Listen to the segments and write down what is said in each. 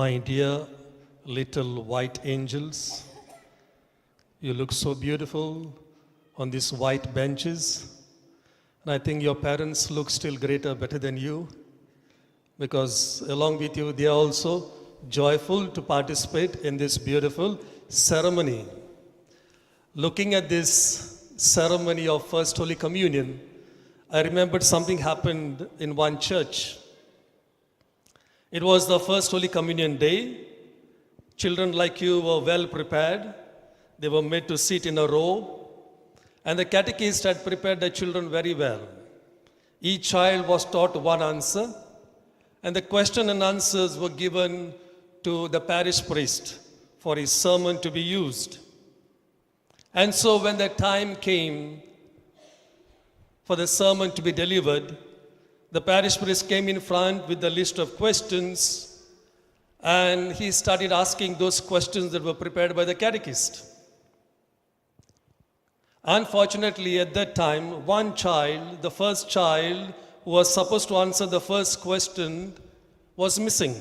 My dear little white angels, you look so beautiful on these white benches. And I think your parents look still greater, better than you, because along with you, they are also joyful to participate in this beautiful ceremony. Looking at this ceremony of First Holy Communion, I remembered something happened in one church. It was the First Holy Communion day. Children like you were well prepared. They were made to sit in a row. And the catechist had prepared the children very well. Each child was taught one answer. And the question and answers were given to the parish priest for his sermon to be used. And so when the time came for the sermon to be delivered, the parish priest came in front with the list of questions, and he started asking those questions that were prepared by the catechist. Unfortunately, at that time, one child, the first child who was supposed to answer the first question, was missing.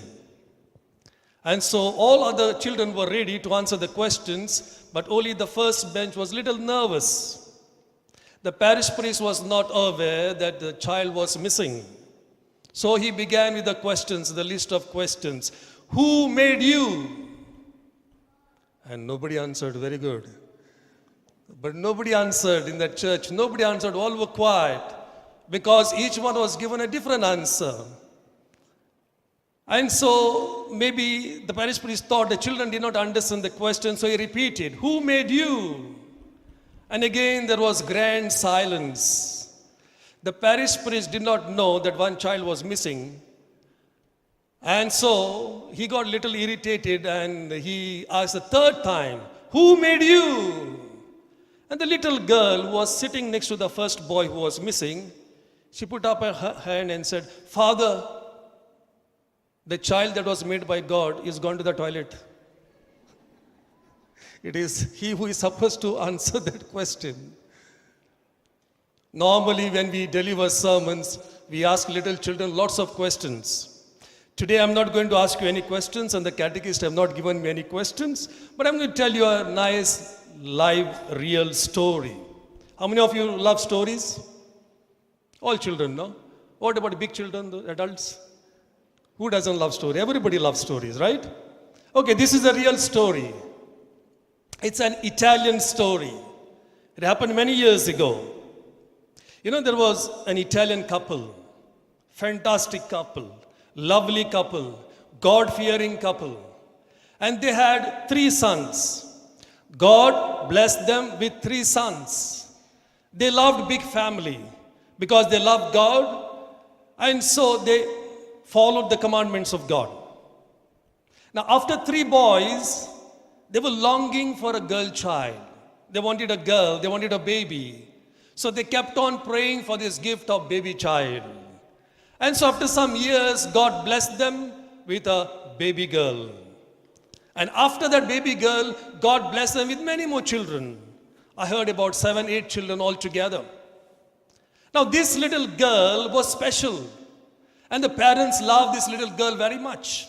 And so all other children were ready to answer the questions, but only the first bench was a little nervous. The parish priest was not aware that the child was missing. So he began with the questions, the list of questions. Who made you? And nobody answered very good. But nobody answered in that church. Nobody answered. All were quiet because each one was given a different answer. And so maybe the parish priest thought the children did not understand the question, so he repeated, who made you? And again there was grand silence. The parish priest did not know that one child was missing. And so he got a little irritated and he asked the third time, who made you? And the little girl who was sitting next to the first boy who was missing, she put up her hand and said, Father, the child that was made by God is gone to the toilet. It is he who is supposed to answer that question. Normally, when we deliver sermons, we ask little children lots of questions. Today, I'm not going to ask you any questions, and the catechist have not given me any questions, but I'm going to tell you a nice, live, real story. How many of you love stories? All children, no? What about big children, the adults? Who doesn't love stories? Everybody loves stories, right? Okay, this is a real story. It's an Italian story. It happened many years ago. You know, there was an Italian couple, fantastic couple, lovely couple, God-fearing couple. And they had 3 sons. God blessed them with 3 sons. They loved big family because they loved God, and so they followed the commandments of God. Now, after 3 boys, they were longing for a girl child. They wanted a girl, they wanted a baby. So they kept on praying for this gift of baby child. And so after some years, God blessed them with a baby girl. And after that baby girl, God blessed them with many more children. I heard about 7, 8 children altogether. Now this little girl was special. And the parents loved this little girl very much.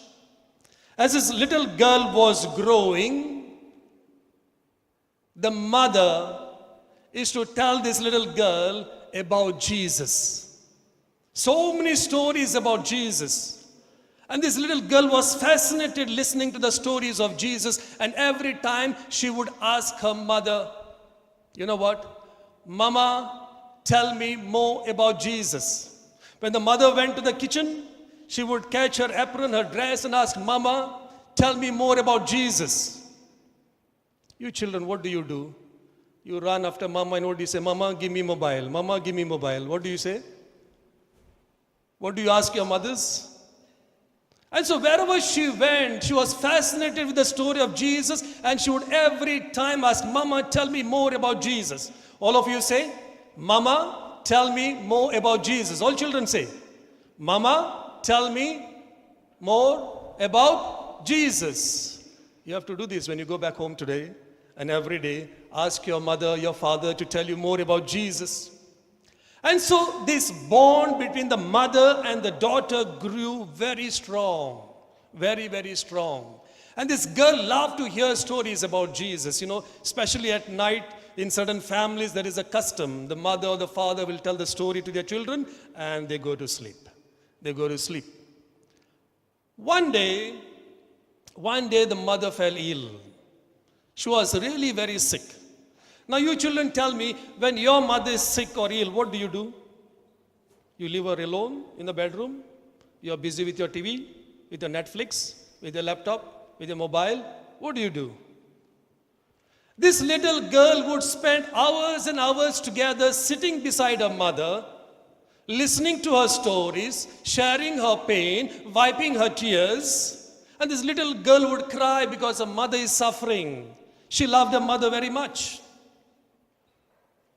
As this little girl was growing, the mother is to tell this little girl about Jesus. So many stories about Jesus. And this little girl was fascinated listening to the stories of Jesus. And every time she would ask her mother, you know what? Mama, tell me more about Jesus. When the mother went to the kitchen, she would catch her apron, her dress, and ask, Mama, tell me more about Jesus. You children, what do? You run after Mama, and what do you say? Mama, give me mobile. Mama, give me mobile. What do you say? What do you ask your mothers? And so wherever she went, she was fascinated with the story of Jesus, and she would every time ask, Mama, tell me more about Jesus. All of you say, Mama, tell me more about Jesus. All children say, Mama, tell me more about Jesus. You have to do this when you go back home today, and every day ask your mother, your father to tell you more about Jesus. And so this bond between the mother and the daughter grew very strong, Very, very strong. And this girl loved to hear stories about Jesus. Especially at night, in certain families, there is a custom. The mother or the father will tell the story to their children and they go to sleep. They go to sleep. One day, the mother fell ill. She was really very sick. Now, you children tell me, when your mother is sick or ill, what do? You leave her alone in the bedroom? You're busy with your TV, with your Netflix, with your laptop, with your mobile? What do? This little girl would spend hours and hours together sitting beside her mother, listening to her stories, sharing her pain, wiping her tears. And this little girl would cry because her mother is suffering. She loved her mother very much.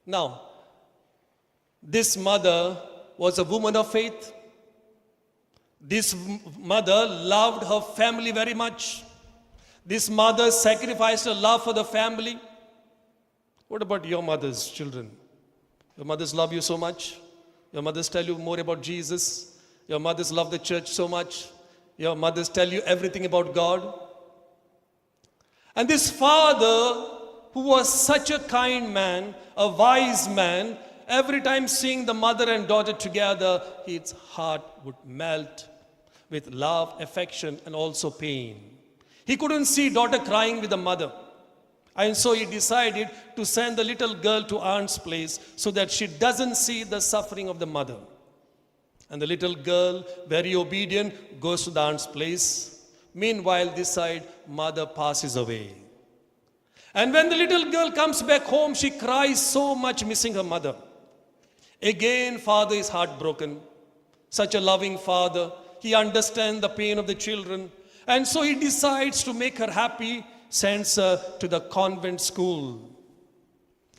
Now, this mother was a woman of faith. This mother loved her family very much. This mother sacrificed her love for the family. What about your mothers, children? Your mothers love you so much. Your mothers tell you more about Jesus. Your mothers love the church so much. Your mothers tell you everything about God. And this father, who was such a kind man, a wise man, every time seeing the mother and daughter together, his heart would melt with love, affection, and also pain. He couldn't see daughter crying with the mother. And so he decided to send the little girl to aunt's place so that she doesn't see the suffering of the mother. And the little girl, very obedient, goes to the aunt's place. Meanwhile, this side, mother passes away. And when the little girl comes back home, she cries so much, missing her mother. Again, father is heartbroken. Such a loving father. He understands the pain of the children. And so he decides to make her happy, sends her to the convent school.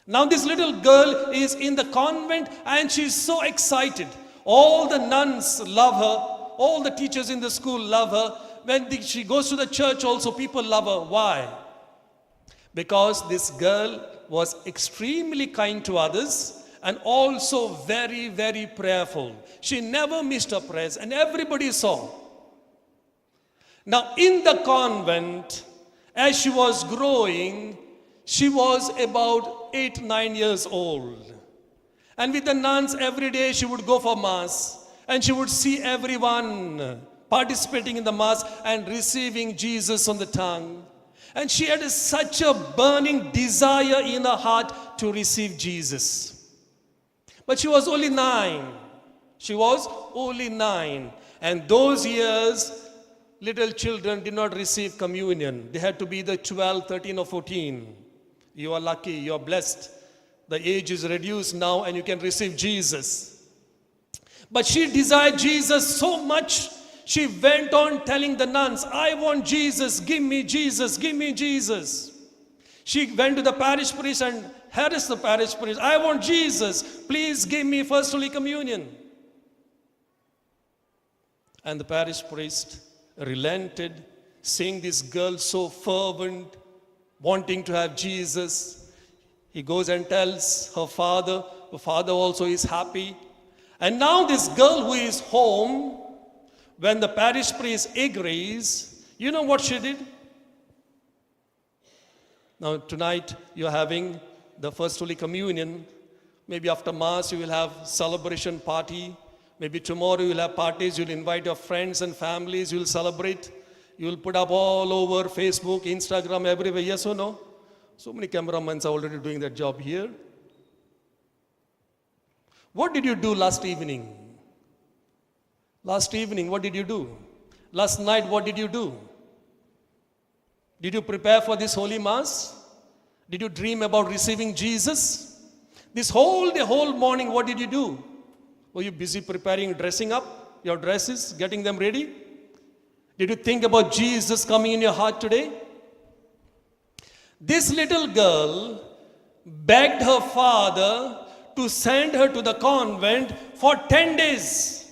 Now this little girl is in the convent and she's so excited. All the nuns love her. All the teachers in the school love her. When she goes to the church also, people love her. Why? Because this girl was extremely kind to others and also very, very prayerful. She never missed her prayers and everybody saw. Now in the convent, as she was growing, she was about 8-9 years old. And with the nuns every day she would go for mass and she would see everyone participating in the mass and receiving Jesus on the tongue. And she had such a burning desire in her heart to receive Jesus. But she was only 9. She was only 9. And those years, little children did not receive communion. They had to be the 12, 13 or 14. You are lucky, you are blessed. The age is reduced now and you can receive Jesus. But she desired Jesus so much, she went on telling the nuns, I want Jesus, give me Jesus, give me Jesus. She went to the parish priest and harassed the parish priest, I want Jesus, please give me First Holy Communion. And the parish priest relented, seeing this girl so fervent, wanting to have Jesus. He goes and tells her father. The father also is happy. And now this girl who is home, when the parish priest agrees, you know what she did? Now tonight you're having the First Holy Communion. Maybe after Mass you will have celebration party. Maybe tomorrow you'll have parties, you'll invite your friends and families, you'll celebrate. You'll put up all over Facebook, Instagram, everywhere, yes or no? So many cameramans are already doing that job here. What did you do last evening? Last evening, what did you do? Last night, what did you do? Did you prepare for this Holy Mass? Did you dream about receiving Jesus? This whole day, whole morning, what did you do? Were you busy preparing, dressing up your dresses, getting them ready? Did you think about Jesus coming in your heart today? This little girl begged her father to send her to the convent for 10 days.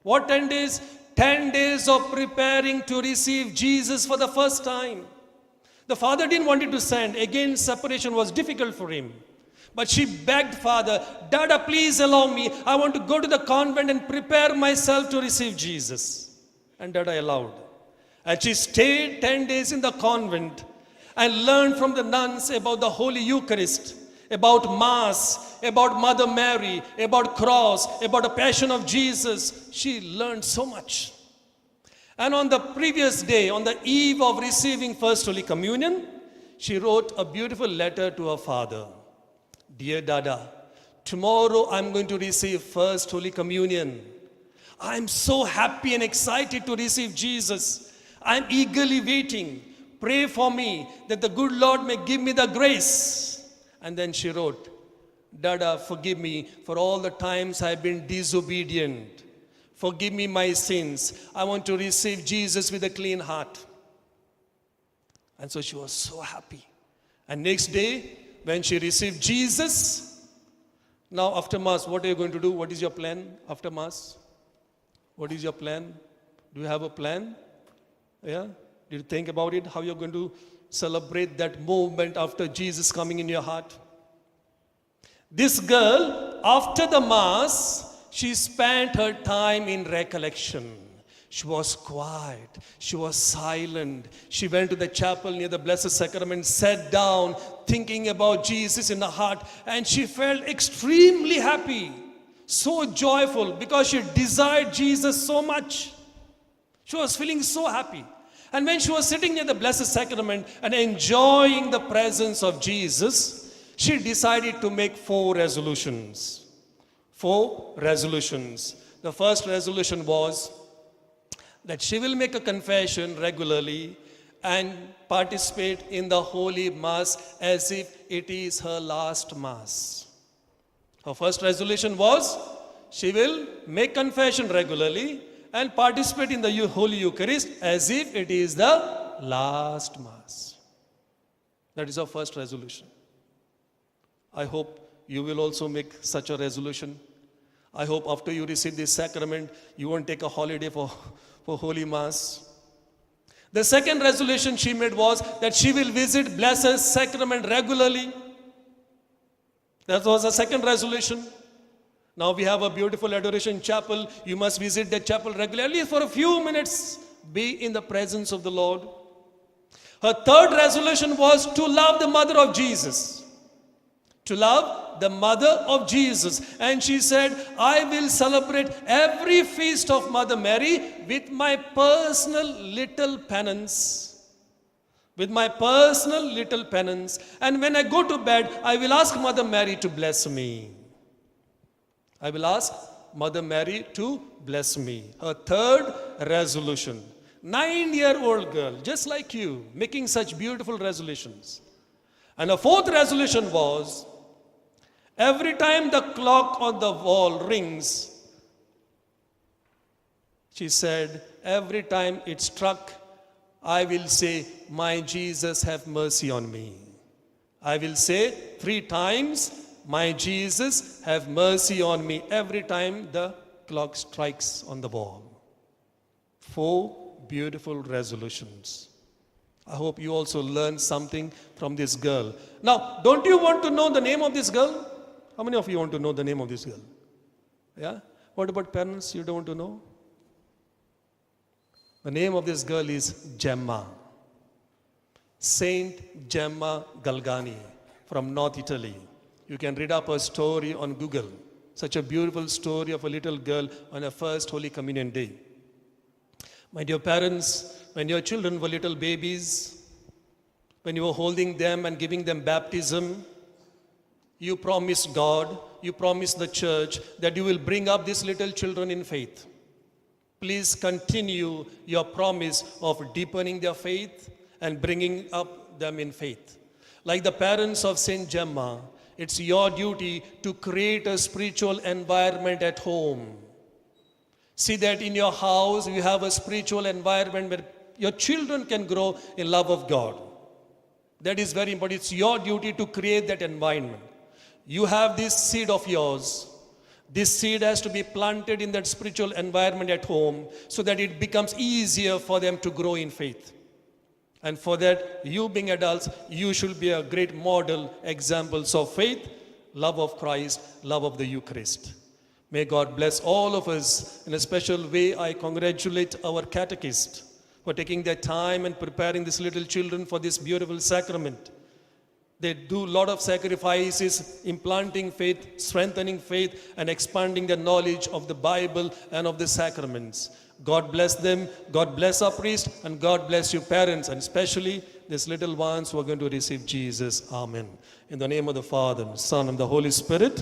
What 10 days? 10 days of preparing to receive Jesus for the first time. The father didn't want it to send. Again, separation was difficult for him. But she begged father, Dada, please allow me. I want to go to the convent and prepare myself to receive Jesus. And Dada allowed. And she stayed 10 days in the convent and learned from the nuns about the Holy Eucharist, about Mass, about Mother Mary, about cross, about the passion of Jesus. She learned so much. And on the previous day, on the eve of receiving First Holy Communion, she wrote a beautiful letter to her father. Dear Dada, tomorrow I'm going to receive First Holy Communion. I'm so happy and excited to receive Jesus. I'm eagerly waiting. Pray for me that the good Lord may give me the grace. And then she wrote, Dada, forgive me for all the times I've been disobedient. Forgive me my sins. I want to receive Jesus with a clean heart. And so she was so happy. And next day, when she received Jesus, now after Mass, what are you going to do? What is your plan after Mass? What is your plan? Do you have a plan? Yeah? Did you think about it? How you're going to celebrate that moment after Jesus coming in your heart? This girl, after the Mass, she spent her time in recollection. She was quiet. She was silent. She went to the chapel near the Blessed Sacrament, sat down, thinking about Jesus in her heart, and she felt extremely happy, so joyful, because she desired Jesus so much. She was feeling so happy. And when she was sitting near the Blessed Sacrament and enjoying the presence of Jesus, she decided to make 4 resolutions. 4 resolutions. The first resolution was that she will make a confession regularly and participate in the Holy Mass as if it is her last Mass. Her first resolution was she will make confession regularly and participate in the Holy Eucharist as if it is the last Mass. That is her first resolution. I hope you will also make such a resolution. I hope after you receive this sacrament, you won't take a holiday for Holy Mass. The second resolution she made was that she will visit Blessed Sacrament regularly. That was the second resolution. Now we have a beautiful adoration chapel. You must visit that chapel regularly for a few minutes. Be in the presence of the Lord. Her third resolution was to love the mother of Jesus. To love the mother of Jesus. And she said, I will celebrate every feast of Mother Mary with my personal little penance. With my personal little penance. And when I go to bed, I will ask Mother Mary to bless me. I will ask Mother Mary to bless me. Her third resolution. 9-year-old girl, just like you, making such beautiful resolutions. And her fourth resolution was, every time the clock on the wall rings, she said, every time it struck, I will say, my Jesus, have mercy on me. I will say 3 times, my Jesus, have mercy on me, every time the clock strikes on the wall. 4 beautiful resolutions. I hope you also learned something from this girl. Now, don't you want to know the name of this girl? How many of you want to know the name of this girl? Yeah? What about parents? You don't want to know? The name of this girl is Gemma. Saint Gemma Galgani from North Italy. You can read up her story on Google. Such a beautiful story of a little girl on her first Holy Communion day. My dear parents, when your children were little babies, when you were holding them and giving them baptism, you promised God, you promised the church that you will bring up these little children in faith. Please continue your promise of deepening their faith and bringing up them in faith. Like the parents of Saint Gemma, it's your duty to create a spiritual environment at home. See that in your house you have a spiritual environment where your children can grow in love of God. That is very important. It's your duty to create that environment. You have this seed of yours. This seed has to be planted in that spiritual environment at home so that it becomes easier for them to grow in faith. And for that, you being adults, you should be a great model examples of faith, love of Christ, love of the Eucharist. May God bless all of us. In a special way, I congratulate our catechist for taking their time and preparing these little children for this beautiful sacrament. They do a lot of sacrifices, implanting faith, strengthening faith, and expanding the knowledge of the Bible and of the sacraments. God bless them, God bless our priest, and God bless you parents, and especially these little ones who are going to receive Jesus. Amen. In the name of the Father, Son, and the Holy Spirit.